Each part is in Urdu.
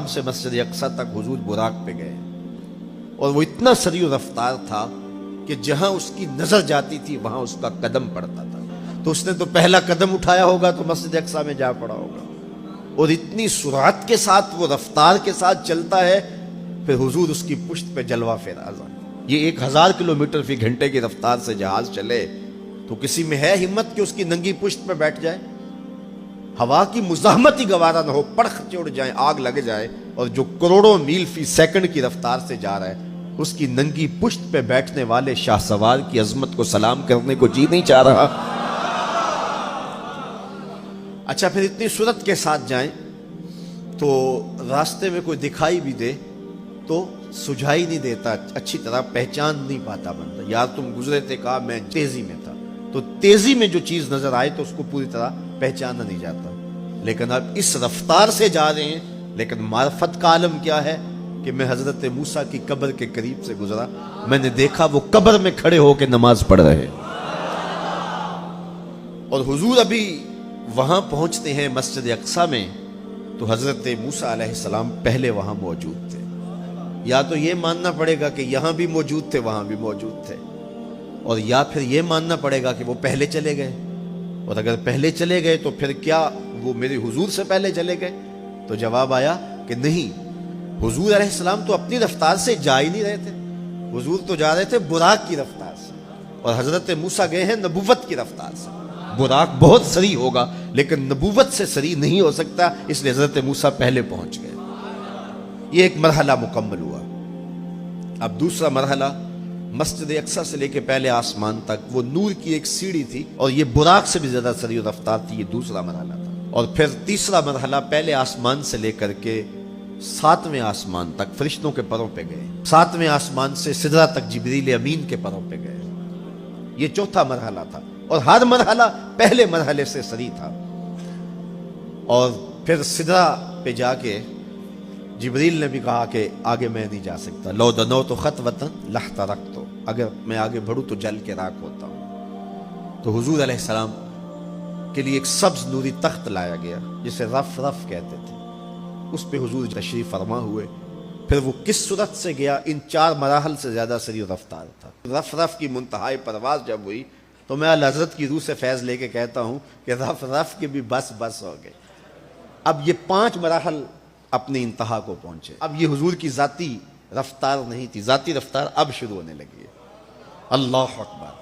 سے مسجد اقصی تک حضور براق پہ گئے اور وہ اتنا سریع رفتار تھا کہ جہاں اس کی نظر جاتی تھی وہاں اس کا قدم پڑتا تھا. تو اس نے تو پہلا قدم اٹھایا ہوگا تو مسجد اقصی میں جا پڑا ہوگا. اور اتنی سرعت کے ساتھ وہ رفتار کے ساتھ چلتا ہے, پھر حضور اس کی پشت پہ جلوہ فراز. یہ 1000 کلومیٹر فی گھنٹے کی رفتار سے جہاز چلے تو کسی میں ہے ہمت کہ اس کی ننگی پشت پہ بیٹھ جائے؟ ہوا کی مزاحمت ہی گوارا نہ ہو, پڑخ چڑھ جائے, آگ لگ جائے, اور جو کروڑوں میل فی سیکنڈ کی رفتار سے جا رہا ہے اس کی ننگی پشت پہ بیٹھنے والے شاہ سوار کی عظمت کو سلام کرنے کو جی نہیں چاہ رہا. اچھا, پھر اتنی سرعت کے ساتھ جائیں تو راستے میں کوئی دکھائی بھی دے تو سجھائی نہیں دیتا, اچھی طرح پہچان نہیں پاتا بندہ. یار تم گزرے تھے, کہا میں تیزی میں تھا, تو تیزی میں جو چیز نظر آئے تو اس کو پوری طرح پہچانا نہیں جاتا. لیکن اب اس رفتار سے جا رہے ہیں, لیکن معرفت کا عالم کیا ہے کہ میں حضرت موسیٰ کی قبر کے قریب سے گزرا, میں نے دیکھا وہ قبر میں کھڑے ہو کے نماز پڑھ رہے, اور حضور ابھی وہاں پہنچتے ہیں مسجد اقصی میں تو حضرت موسیٰ علیہ السلام پہلے وہاں موجود تھے. یا تو یہ ماننا پڑے گا کہ یہاں بھی موجود تھے وہاں بھی موجود تھے, اور یا پھر یہ ماننا پڑے گا کہ وہ پہلے چلے گئے. اور اگر پہلے چلے گئے تو پھر کیا وہ میرے حضور سے پہلے چلے گئے؟ تو جواب آیا کہ نہیں, حضور علیہ السلام تو اپنی رفتار سے جا ہی نہیں رہے تھے, حضور تو جا رہے تھے براق کی رفتار سے, اور حضرت موسیٰ گئے ہیں نبوت کی رفتار سے. براق بہت سریع ہوگا لیکن نبوت سے سریع نہیں ہو سکتا, اس لیے حضرت موسیٰ پہلے پہنچ گئے. یہ ایک مرحلہ مکمل ہوا. اب دوسرا مرحلہ, مسجد اقصی سے لے کے پہلے آسمان تک وہ نور کی ایک سیڑھی تھی, اور یہ براق سے بھی زیادہ سریع رفتار تھی. یہ دوسرا مرحلہ تھا. اور پھر تیسرا مرحلہ, پہلے آسمان سے لے کر کے 7ویں آسمان تک فرشتوں کے پروں پہ گئے, 7ویں آسمان سے سدرہ تک جبریل امین کے پروں پہ گئے. یہ چوتھا مرحلہ تھا, اور ہر مرحلہ پہلے مرحلے سے سریع تھا. اور پھر سدرہ پہ جا کے جبریل نے بھی کہا کہ آگے میں نہیں جا سکتا, لو دنوت خطوۃ لاحترقت, اگر میں آگے بڑھوں تو جل کے راکھ ہوتا ہوں. تو حضور علیہ السلام کے لیے ایک سبز نوری تخت لایا گیا جسے رف رف کہتے تھے, اس پہ حضور تشریف فرما ہوئے. پھر وہ کس صورت سے گیا, ان 4 مراحل سے زیادہ سریع رفتار تھا. رف رف کی منتہائی پرواز جب ہوئی تو میں حضرت کی روح سے فیض لے کے کہتا ہوں کہ رف رف کے بھی بس بس ہو گئے. اب یہ 5 مراحل اپنی انتہا کو پہنچے. اب یہ حضور کی ذاتی رفتار نہیں تھی, ذاتی رفتار اب شروع ہونے لگی ہے. اللہ اکبر.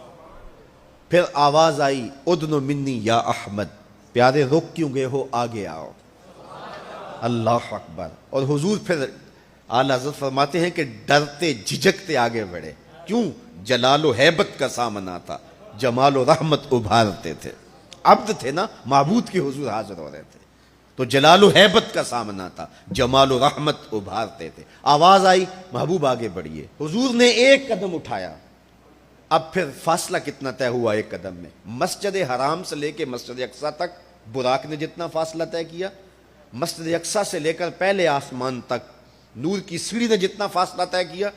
پھر آواز آئی, ادنو منی یا احمد, پیارے رک کیوں گئے ہو, آگے آؤ. اللہ اکبر. اور حضور پھر اعلیٰ حضرت فرماتے ہیں کہ ڈرتے جھجکتے آگے بڑھے. کیوں؟ جلال و ہیبت کا سامنا تھا, جمال و رحمت ابھارتے تھے. عبد تھے نا, معبود کے حضور حاضر ہو رہے تھے, تو جلال و ہیبت کا سامنا تھا, جمال و رحمت ابھارتے تھے. آواز آئی, محبوب آگے بڑھیے. حضور نے ایک قدم اٹھایا. اب پھر فاصلہ کتنا طے ہوا ایک قدم میں؟ مسجد حرام سے لے کے مسجد اقصی تک براق نے جتنا فاصلہ طے کیا, مسجد اقصی سے لے کر پہلے آسمان تک نور کی سیڑھی نے جتنا فاصلہ طے کیا,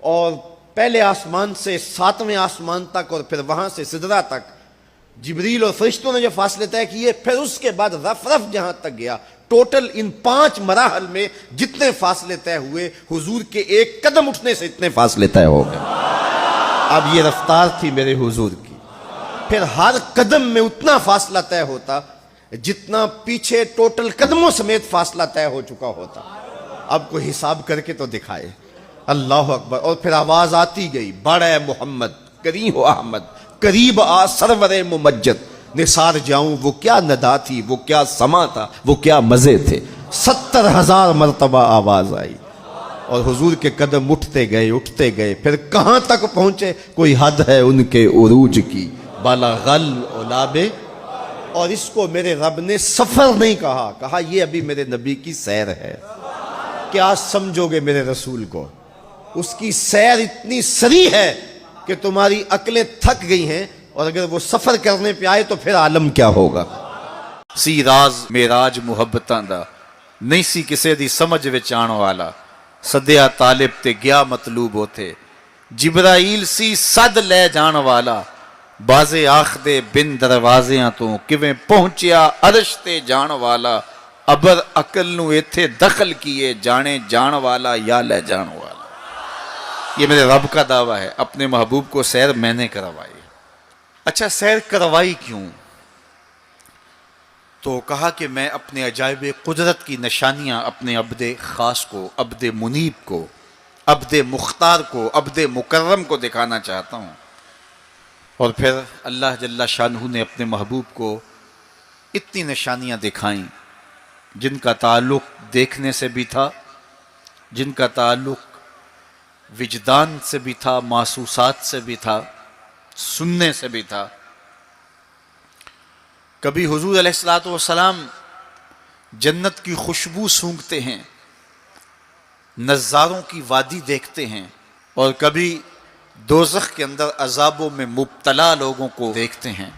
اور پہلے آسمان سے 7ویں آسمان تک, اور پھر وہاں سے سدرہ تک جبریل اور فرشتوں نے جو فاصلے طے کیے, پھر اس کے بعد رف رف جہاں تک گیا. ٹوٹل ان 5 مراحل میں جتنے فاصلے طے ہوئے, حضور کے ایک قدم اٹھنے سے اتنے فاصلے طے ہو گئے. اب یہ رفتار تھی میرے حضور کی. پھر ہر قدم میں اتنا فاصلہ طے ہوتا جتنا پیچھے ٹوٹل قدموں سمیت فاصلہ طے ہو چکا ہوتا. اب کوئی حساب کر کے تو دکھائے. اللہ اکبر. اور پھر آواز آتی گئی, بڑھ اے محمد, کریم ہو احمد, قریب آ سرور ممجد, نثار جاؤں وہ کیا ندا تھی, وہ کیا سما تھا, وہ کیا مزے تھے. 70,000 مرتبہ آواز آئی, اور حضور کے قدم اٹھتے گئے. پھر کہاں تک پہنچے, کوئی حد ہے ان کے عروج کی, بالا غل اولابے. اور اس کو میرے رب نے سفر نہیں کہا یہ ابھی میرے نبی کی سیر ہے. کیا سمجھو گے میرے رسول کو, اس کی سیر اتنی سریع ہے کہ تمہاری عقلیں تھک گئی ہیں, اور اگر وہ سفر کرنے پہ آئے تو پھر عالم کیا ہوگا. سی راز میراج محبتاں دا, نہیں سی کسے دی سمجھ وچ آن والا, سدیا طالب تے گیا مطلوب ہوتے, جبرائیل سی صد لے جان والا, بازے آخ دے بن دروازیاں تو کیویں پہنچیا عرش تے جان والا. ابر عقل نو ایتھے دخل کیے جانے جان والا یا لے جان والا. یہ میرے رب کا دعویٰ ہے. اپنے محبوب کو سیر میں نے کروائی. اچھا سیر کروائی کیوں؟ تو کہا کہ میں اپنے عجائب قدرت کی نشانیاں اپنے عبد خاص کو، عبد منیب کو، عبد مختار کو، عبد مکرم کو دکھانا چاہتا ہوں. اور پھر اللہ جل شانہ نے اپنے محبوب کو اتنی نشانیاں دکھائیں جن کا تعلق دیکھنے سے بھی تھا، جن کا تعلق وجدان سے بھی تھا، محسوسات سے بھی تھا، سننے سے بھی تھا. کبھی حضور علیہ الصلوۃ والسلام جنت کی خوشبو سونگھتے ہیں، نظاروں کی وادی دیکھتے ہیں، اور کبھی دوزخ کے اندر عذابوں میں مبتلا لوگوں کو دیکھتے ہیں.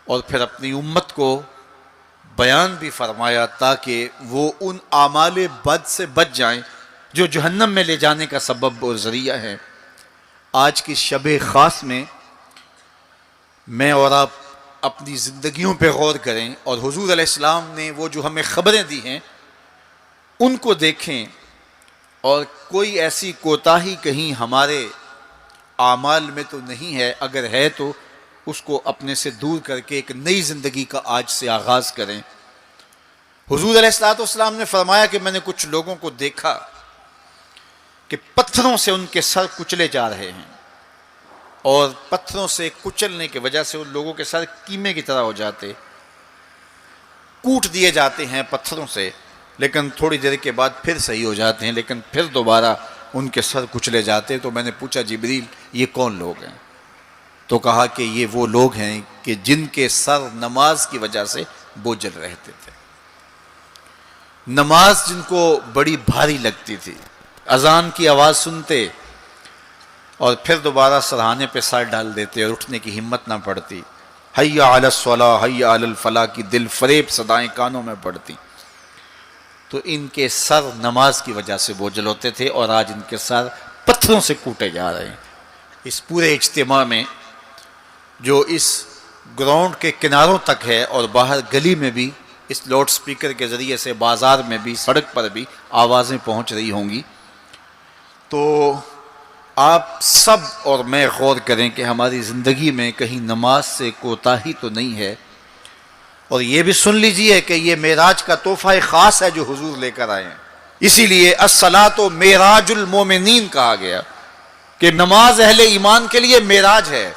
اور پھر اپنی امت کو بیان بھی فرمایا تاکہ وہ ان اعمال بد سے بچ جائیں جو جہنم میں لے جانے کا سبب اور ذریعہ ہے. آج کی شب خاص میں اور آپ اپنی زندگیوں پہ غور کریں اور حضور علیہ السلام نے وہ جو ہمیں خبریں دی ہیں ان کو دیکھیں، اور کوئی ایسی کوتاہی کہیں ہمارے اعمال میں تو نہیں ہے، اگر ہے تو اس کو اپنے سے دور کر کے ایک نئی زندگی کا آج سے آغاز کریں. حضور علیہ الصلوۃ والسلام نے فرمایا کہ میں نے کچھ لوگوں کو دیکھا کہ پتھروں سے ان کے سر کچلے جا رہے ہیں، اور پتھروں سے کچلنے کی وجہ سے ان لوگوں کے سر کیمے کی طرح ہو جاتے، کوٹ دیے جاتے ہیں پتھروں سے، لیکن تھوڑی دیر کے بعد پھر صحیح ہو جاتے ہیں، لیکن پھر دوبارہ ان کے سر کچلے جاتے. تو میں نے پوچھا جبریل یہ کون لوگ ہیں؟ تو کہا کہ یہ وہ لوگ ہیں کہ جن کے سر نماز کی وجہ سے بوجھل رہتے تھے، نماز جن کو بڑی بھاری لگتی تھی، اذان کی آواز سنتے اور پھر دوبارہ سرہانے پہ سر ڈال دیتے اور اٹھنے کی ہمت نہ پڑتی. حی علی الصلاۃ حی علی الفلاح کی دل فریب صدائیں کانوں میں پڑتی. تو ان کے سر نماز کی وجہ سے بوجھل ہوتے تھے، اور آج ان کے سر پتھروں سے کوٹے جا رہے ہیں. اس پورے اجتماع میں جو اس گراؤنڈ کے کناروں تک ہے اور باہر گلی میں بھی اس لاؤڈ سپیکر کے ذریعے سے، بازار میں بھی، سڑک پر بھی آوازیں پہنچ رہی ہوں گی. تو آپ سب اور میں غور کریں کہ ہماری زندگی میں کہیں نماز سے کوتاہی تو نہیں ہے. اور یہ بھی سن لیجئے کہ یہ معراج کا تحفہ خاص ہے جو حضور لے کر آئے ہیں. اسی لیے الصلاۃ معراج المومنین کہا گیا کہ نماز اہل ایمان کے لیے معراج ہے.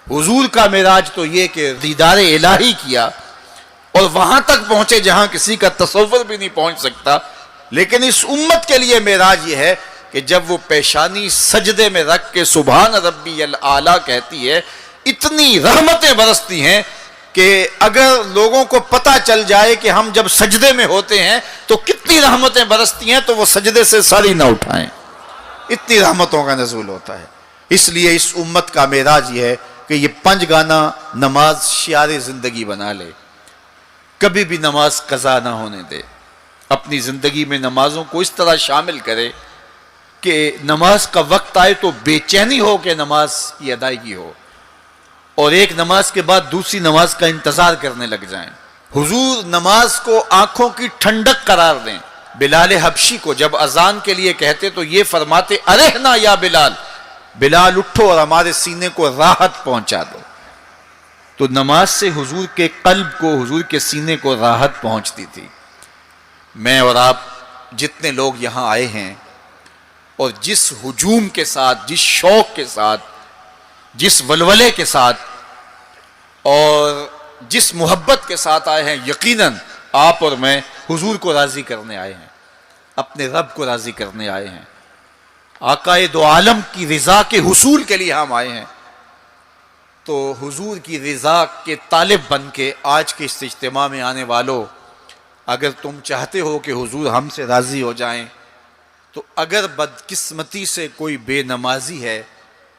حضور کا معراج تو یہ کہ دیدار الہی کیا اور وہاں تک پہنچے جہاں کسی کا تصور بھی نہیں پہنچ سکتا. لیکن اس امت کے لیے معراج یہ ہے کہ جب وہ پیشانی سجدے میں رکھ کے سبحان ربی الاعلیٰ کہتی ہے، اتنی رحمتیں برستی ہیں کہ اگر لوگوں کو پتہ چل جائے کہ ہم جب سجدے میں ہوتے ہیں تو کتنی رحمتیں برستی ہیں تو وہ سجدے سے سر ہی نہ اٹھائیں، اتنی رحمتوں کا نزول ہوتا ہے. اس لیے اس امت کا معراج یہ ہے کہ یہ 5 گانا نماز شعار زندگی بنا لے، کبھی بھی نماز قضا نہ ہونے دے، اپنی زندگی میں نمازوں کو اس طرح شامل کرے کہ نماز کا وقت آئے تو بے چینی ہو کہ نماز کی ادائیگی ہو، اور ایک نماز کے بعد دوسری نماز کا انتظار کرنے لگ جائیں. حضور نماز کو آنکھوں کی ٹھنڈک قرار دیں. بلال حبشی کو جب اذان کے لیے کہتے تو یہ فرماتے ارحنا یا بلال، بلال اٹھو اور ہمارے سینے کو راحت پہنچا دو. تو نماز سے حضور کے قلب کو، حضور کے سینے کو راحت پہنچتی تھی. میں اور آپ جتنے لوگ یہاں آئے ہیں اور جس ہجوم کے ساتھ، جس شوق کے ساتھ، جس ولولے کے ساتھ اور جس محبت کے ساتھ آئے ہیں، یقیناً آپ اور میں حضور کو راضی کرنے آئے ہیں، اپنے رب کو راضی کرنے آئے ہیں، آقائے دو عالم کی رضا کے حصول کے لیے ہم آئے ہیں. تو حضور کی رضا کے طالب بن کے آج کے اس اجتماع میں آنے والوں، اگر تم چاہتے ہو کہ حضور ہم سے راضی ہو جائیں، تو اگر بدقسمتی سے کوئی بے نمازی ہے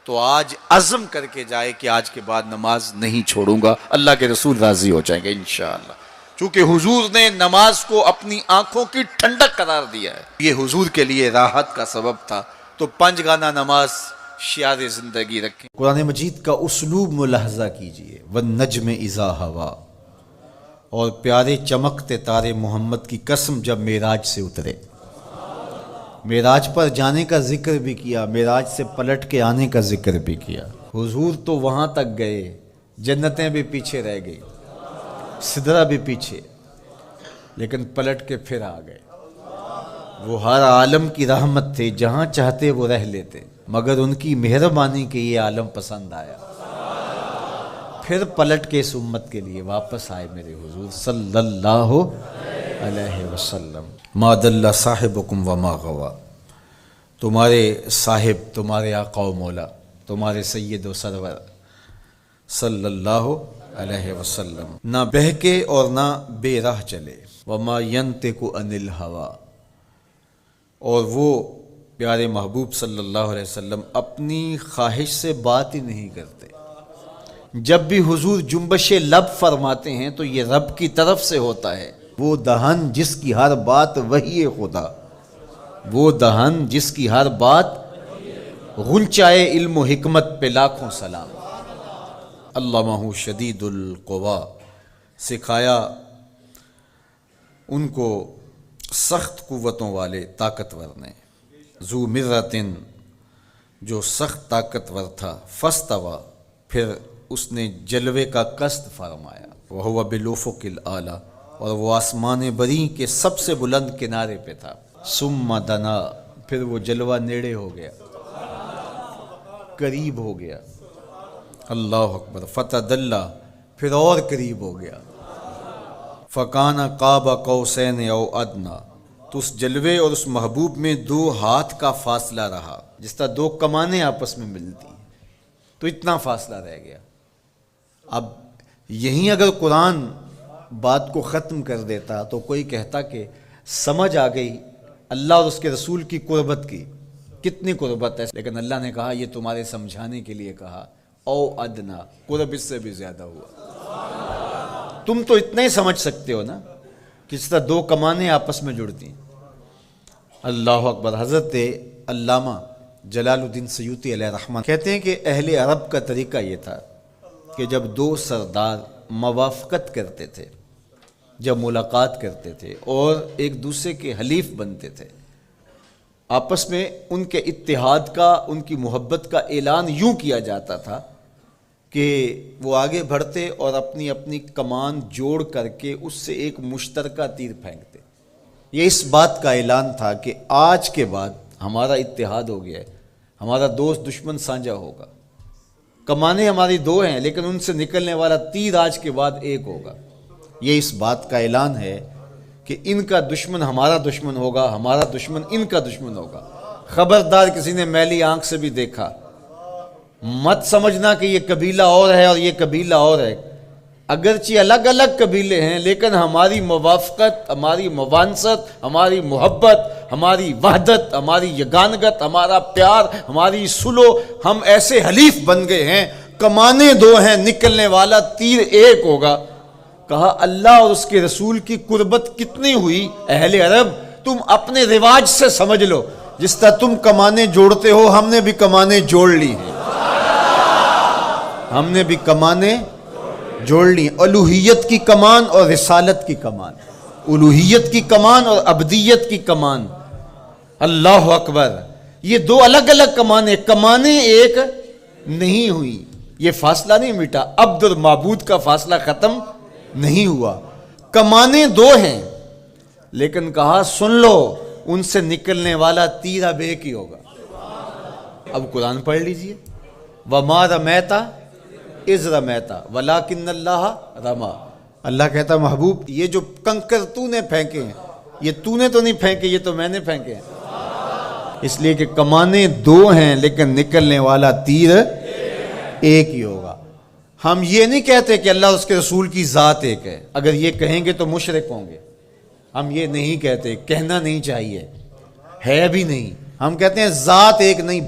تو آج عزم کر کے جائے کہ آج کے بعد نماز نہیں چھوڑوں گا، اللہ کے رسول راضی ہو جائیں گے انشاءاللہ. چونکہ حضور نے نماز کو اپنی آنکھوں کی ٹھنڈک قرار دیا ہے، یہ حضور کے لیے راحت کا سبب تھا. تو 5 گانا نماز شعار زندگی رکھیں. قرآن مجید کا اسلوب ملاحظہ کیجئے، والنجم اذا ہوا، اور پیارے چمکتے تارے محمد کی قسم جب معراج سے اترے. معراج پر جانے کا ذکر بھی کیا, معراج سے پلٹ کے آنے کا ذکر بھی کیا. حضور تو وہاں تک گئے, جنتیں بھی پیچھے رہ گئی, سدرہ بھی پیچھے, لیکن پلٹ کے پھر آ گئے. وہ ہر عالم کی رحمت تھے, جہاں چاہتے وہ رہ لیتے, مگر ان کی مہربانی کے یہ عالم پسند آیا. پھر پلٹ کے اس امت کے لیے واپس آئے میرے حضور صلی اللہ علیہ وسلم. ما دل صاحبکم وما غوا, تمہارے صاحب, تمہارے آقا و مولا, تمہارے سید و سرور صلی اللہ علیہ وسلم نہ بہکے اور نہ بے راہ چلے. وما ینطق عن الہوی, اور وہ پیارے محبوب صلی اللہ علیہ وسلم اپنی خواہش سے بات ہی نہیں کرتے. جب بھی حضور جنبش لب فرماتے ہیں تو یہ رب کی طرف سے ہوتا ہے. وہ دہن جس کی ہر بات وحی خدا, وہ دہن جس کی ہر بات غنچائے علم و حکمت پہ لاکھوں سلام. علمہ شدید القوا, سکھایا ان کو سخت قوتوں والے طاقتور نے. ذو مرتن, جو سخت طاقتور تھا. فاستوی, پھر اس نے جلوے کا قصد فرمایا. وہو بالافق الاعلی, اور وہ آسمان بری کے سب سے بلند کنارے پہ تھا. ثم دنا, پھر وہ جلوہ نیڑے ہو گیا, قریب ہو گیا. اللہ اکبر. فتدلی, پھر اور قریب ہو گیا. فکان قاب قوسین او ادنا, تو اس جلوے اور اس محبوب میں 2 ہاتھ کا فاصلہ رہا, جس طرح 2 کمانیں آپس میں ملتی ہیں, تو اتنا فاصلہ رہ گیا. اب یہیں اگر قرآن بات کو ختم کر دیتا تو کوئی کہتا کہ سمجھ آ گئی اللہ اور اس کے رسول کی قربت کی, کتنی قربت ہے. لیکن اللہ نے کہا یہ تمہارے سمجھانے کے لیے کہا. او ادنا, قرب اس سے بھی زیادہ ہوا. تم تو اتنا ہی سمجھ سکتے ہو نا, کس طرح 2 کمانیں آپس میں جڑتی ہیں. اللہ اکبر. حضرت علامہ جلال الدین سیوطی علیہ رحمہ کہتے ہیں کہ اہل عرب کا طریقہ یہ تھا کہ جب 2 سردار موافقت کرتے تھے, جب ملاقات کرتے تھے اور ایک دوسرے کے حلیف بنتے تھے, آپس میں ان کے اتحاد کا, ان کی محبت کا اعلان یوں کیا جاتا تھا کہ وہ آگے بڑھتے اور اپنی اپنی کمان جوڑ کر کے اس سے ایک مشترکہ تیر پھینکتے. یہ اس بات کا اعلان تھا کہ آج کے بعد ہمارا اتحاد ہو گیا ہے, ہمارا دوست دشمن سانجا ہوگا. کمانیں ہماری 2 ہیں, لیکن ان سے نکلنے والا تیر آج کے بعد ایک ہوگا. یہ اس بات کا اعلان ہے کہ ان کا دشمن ہمارا دشمن ہوگا, ہمارا دشمن ان کا دشمن ہوگا. خبردار کسی نے میلی آنکھ سے بھی دیکھا, مت سمجھنا کہ یہ قبیلہ اور ہے اور یہ قبیلہ اور ہے. اگرچہ الگ الگ قبیلے ہیں, لیکن ہماری موافقت, ہماری موانست, ہماری محبت, ہماری وحدت, ہماری یگانگت, ہمارا پیار, ہماری سلو, ہم ایسے حلیف بن گئے ہیں. کمانیں 2 ہیں, نکلنے والا تیر ایک ہوگا. کہا اللہ اور اس کے رسول کی قربت کتنی ہوئی. اہل عرب تم اپنے رواج سے سمجھ لو, جس طرح تم کمانیں جوڑتے ہو ہم نے بھی کمانیں جوڑ لی ہیں, ہم نے بھی کمانیں جوڑ لی. الوہیت کی کمان اور رسالت کی کمان, الوہیت کی کمان اور عبدیت کی کمان. اللہ اکبر. یہ 2 الگ الگ کمانیں ایک نہیں ہوئی. یہ فاصلہ نہیں مٹا, عبد اور معبود کا فاصلہ ختم نہیں ہوا. کمانیں 2 ہیں, لیکن کہا سن لو ان سے نکلنے والا تیر اب ایک ہی ہوگا. اب قرآن پڑھ لیجئے. وما رمیت اذ رمیت ولکن اللہ رما. اللہ کہتا محبوب یہ جو کنکر تو نے پھینکے ہیں یہ تو نے تو نہیں پھینکے, یہ تو میں نے پھینکے ہیں. اس لیے کہ کمانیں 2 ہیں لیکن نکلنے والا تیر ایک ہی ہوگا. ہم یہ نہیں کہتے کہ اللہ اور اس کے رسول کی ذات ایک ہے. اگر یہ کہیں گے تو مشرک ہوں گے. ہم یہ نہیں کہتے, کہنا نہیں چاہیے, ہے بھی نہیں. ہم کہتے ہیں ذات ایک نہیں,